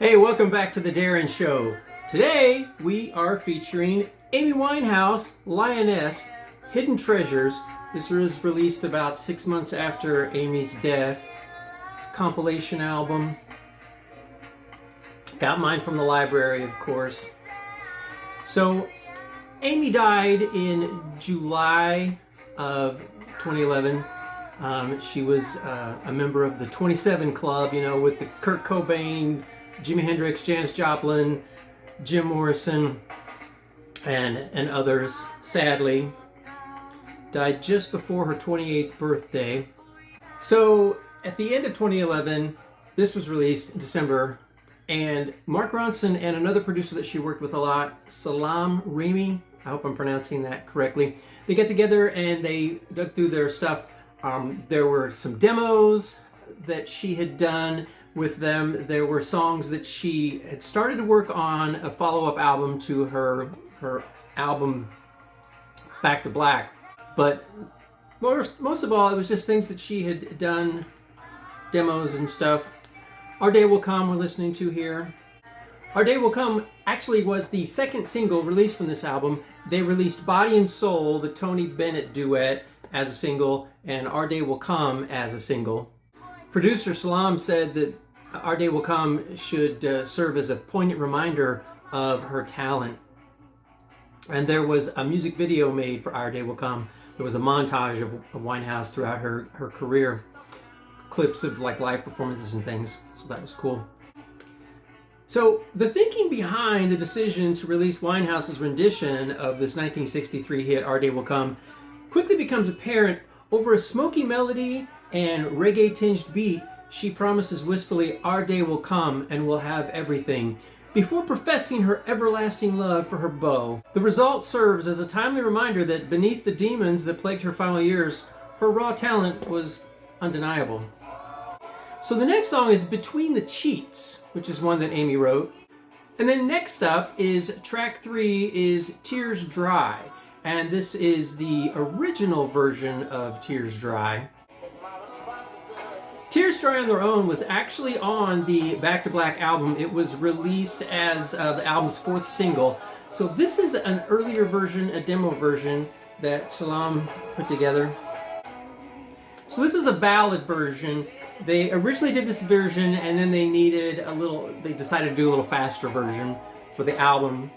Hey, welcome back to the DARIN Show. Today we are featuring Amy Winehouse Lioness, Hidden Treasures. This was released about 6 months after Amy's death. It's a compilation album. Got mine from the library, of course. So Amy died in July of 2011. She was a member of the 27 Club, with the Kurt Cobain, Jimi Hendrix, Janis Joplin, Jim Morrison, and others. Sadly, died just before her 28th birthday. So at the end of 2011, this was released in December, and Mark Ronson and another producer that she worked with a lot, Salam Remy, I hope I'm pronouncing that correctly, they got together and they dug through their stuff. There were some demos that she had done with them. There were songs that she had started to work on a follow-up album to her album Back to Black. But most of all, it was just things that she had done, demos and stuff. Our Day Will Come we're listening to here. Our Day Will Come actually was the second single released from this album. They released Body and Soul, the Tony Bennett duet, as a single, and Our Day Will Come as a single. Producer Salam said that Our Day Will Come should serve as a poignant reminder of her talent. And there was a music video made for Our Day Will Come. There was a montage of Winehouse throughout her career. Clips of live performances and things. So that was cool. So the thinking behind the decision to release Winehouse's rendition of this 1963 hit, Our Day Will Come, quickly becomes apparent. Over a smoky melody and reggae-tinged beat, she promises wistfully, "Our day will come and we'll have everything," before professing her everlasting love for her beau. The result serves as a timely reminder that beneath the demons that plagued her final years, her raw talent was undeniable. So the next song is Between the Cheats, which is one that Amy wrote. And then next up is track 3 is Tears Dry. And this is the original version of Tears Dry. Tears Dry on their own was actually on the Back to Black album. It was released as the album's 4th single. So this is an earlier version, a demo version that Salam put together. So this is a ballad version. They originally did this version and then they decided to do a little faster version for the album.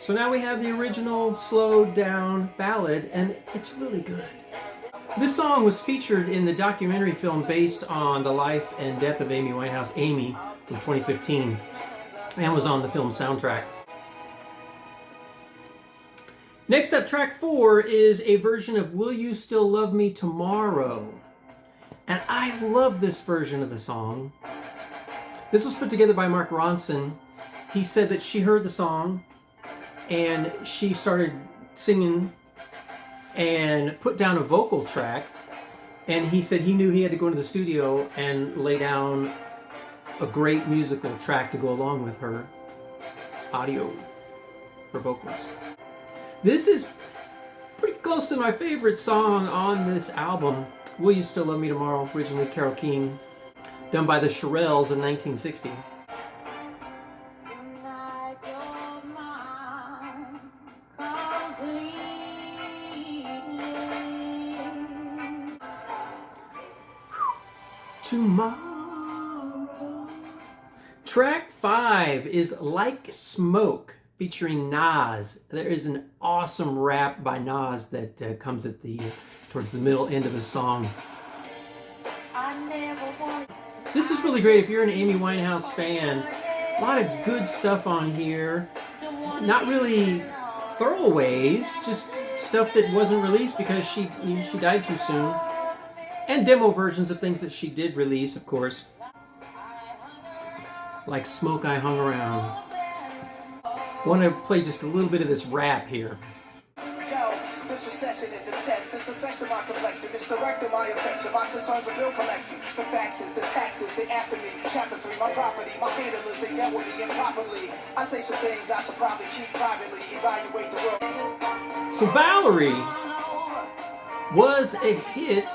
So now we have the original slowed down ballad, and it's really good. This song was featured in the documentary film based on the life and death of Amy Winehouse, Amy, from 2015, and was on the film soundtrack. Next up, track 4 is a version of Will You Still Love Me Tomorrow? And I love this version of the song. This was put together by Mark Ronson. He said that she heard the song and she started singing and put down a vocal track, and he said he knew he had to go into the studio and lay down a great musical track to go along with her audio, her vocals. This is pretty close to my favorite song on this album, Will You Still Love Me Tomorrow, originally Carole King, done by the Shirelles in 1960. Tomorrow. Track 5 is Like Smoke featuring Nas. There is an awesome rap by Nas that comes at towards the middle end of the song. This is really great if you're an Amy Winehouse fan. A lot of good stuff on here. Not really throwaways, just stuff that wasn't released because she died too soon. And demo versions of things that she did release, of course. Like Smoke I Hung Around. I want to play just a little bit of this rap here. This recession is a test, it's affecting my complexion, it's directing my affection, my concerns are bill collection, the faxes, the taxes, they after me, chapter 3, my property, my handlers, they dealt with me improperly, I say some things I should probably keep privately, evaluate the world. So Valerie was a hit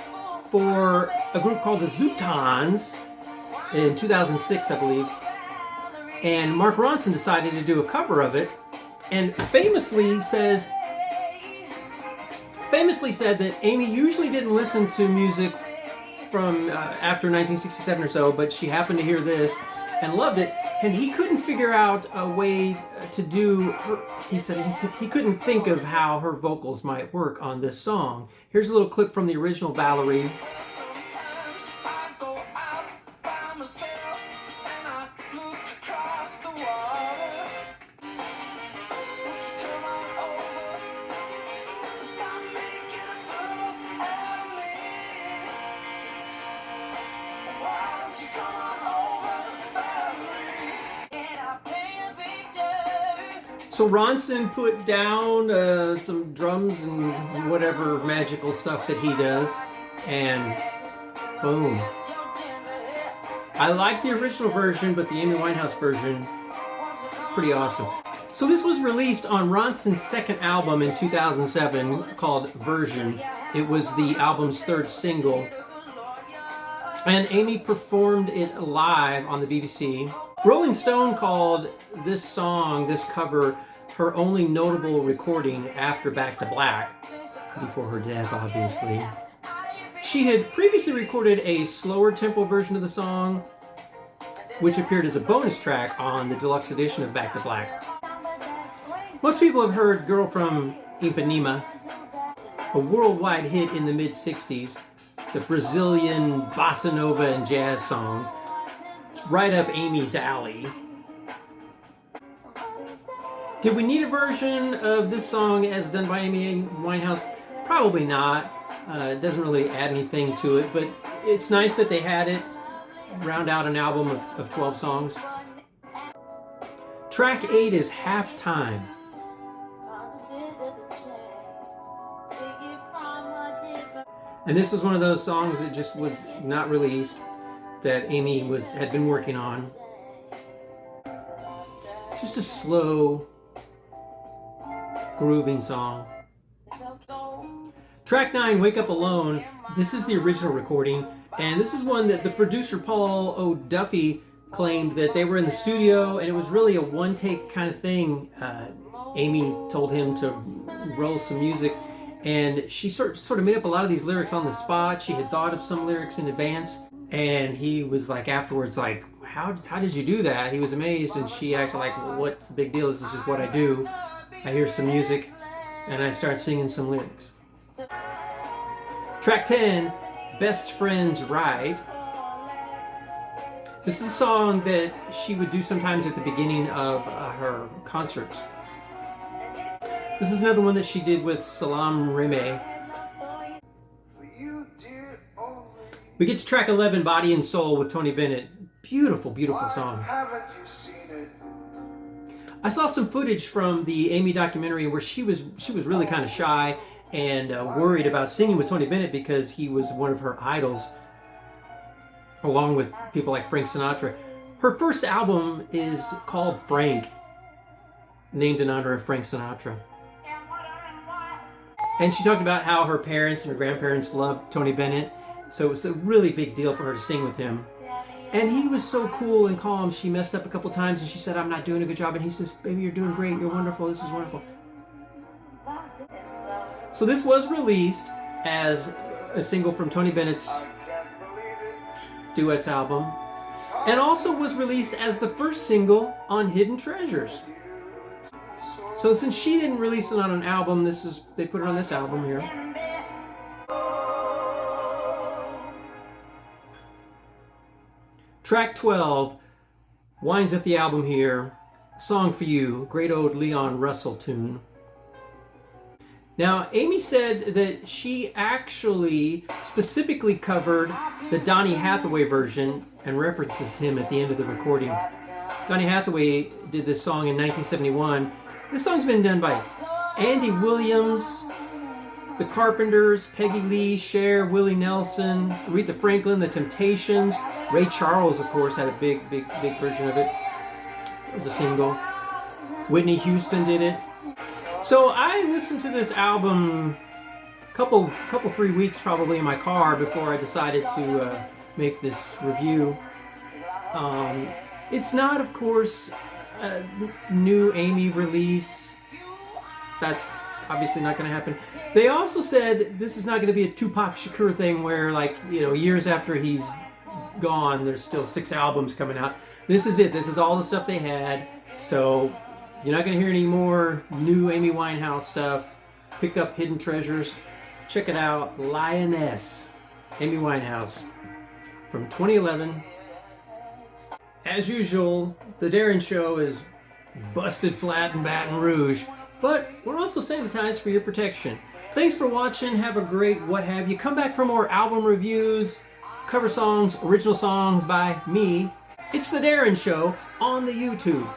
for a group called the Zootons in 2006, I believe. And Mark Ronson decided to do a cover of it, and famously said that Amy usually didn't listen to music from after 1967 or so, but she happened to hear this and loved it, and he couldn't figure out a way to do her, he said he couldn't think of how her vocals might work on this song. Here's a little clip from the original Valerie. So Ronson put down some drums and whatever magical stuff that he does, and boom. I like the original version, but the Amy Winehouse version is pretty awesome. So this was released on Ronson's second album in 2007 called Version. It was the album's third single. And Amy performed it live on the BBC. Rolling Stone called this song, this cover, her only notable recording after Back to Black, before her death, obviously. She had previously recorded a slower tempo version of the song, which appeared as a bonus track on the deluxe edition of Back to Black. Most people have heard Girl from Ipanema, a worldwide hit in the mid-60s. It's a Brazilian bossa nova and jazz song. It's right up Amy's alley. Did we need a version of this song as done by Amy Winehouse? Probably not. It doesn't really add anything to it, but it's nice that they had it round out an album of 12 songs. Track 8 is Halftime. And this was one of those songs that just was not released, that Amy had been working on. Just a slow, grooving song. Track 9, Wake Up Alone. This is the original recording, and this is one that the producer Paul O'Duffy claimed that they were in the studio, and it was really a one-take kind of thing. Amy told him to roll some music, and she sort of made up a lot of these lyrics on the spot. She had thought of some lyrics in advance, and he was like afterwards like, how did you do that? He was amazed, and she acted like, well, what's the big deal? This is just what I do. I hear some music, and I start singing some lyrics. Track 10, Best Friends Right. This is a song that she would do sometimes at the beginning of her concerts. This is another one that she did with Salam Reme. We get to track 11, Body and Soul with Tony Bennett. Beautiful, beautiful song. I saw some footage from the Amy documentary where she was really kind of shy and worried about singing with Tony Bennett because he was one of her idols, along with people like Frank Sinatra. Her first album is called Frank, named in honor of Frank Sinatra. And she talked about how her parents and her grandparents loved Tony Bennett, so it was a really big deal for her to sing with him. And he was so cool and calm. She messed up a couple times and she said, I'm not doing a good job. And he says, baby, you're doing great. You're wonderful. This is wonderful. So this was released as a single from Tony Bennett's Duets album, and also was released as the first single on Hidden Treasures. So since she didn't release it on an album, they put it on this album here. Track 12 winds up the album here. Song for You, great old Leon Russell tune. Now, Amy said that she actually specifically covered the Donny Hathaway version and references him at the end of the recording. Donny Hathaway did this song in 1971. This song's been done by Andy Williams, The Carpenters, Peggy Lee, Cher, Willie Nelson, Aretha Franklin, The Temptations. Ray Charles, of course, had a big version of it. It was a single. Whitney Houston did it. So I listened to this album couple 3 weeks probably in my car before I decided to make this review. It's not, of course, a new Amy release. That's obviously not going to happen. They also said this is not going to be a Tupac Shakur thing where, like, you know, years after he's gone, there's still 6 albums coming out. This is it. This is all the stuff they had. So you're not going to hear any more new Amy Winehouse stuff. Pick up Hidden Treasures. Check it out. Lioness. Amy Winehouse. From 2011. As usual, the DARIN show is busted flat in Baton Rouge. But we're also sanitized for your protection. Thanks for watching. Have a great what have you. Come back for more album reviews, cover songs, original songs by me. It's the DARIN show on the YouTube.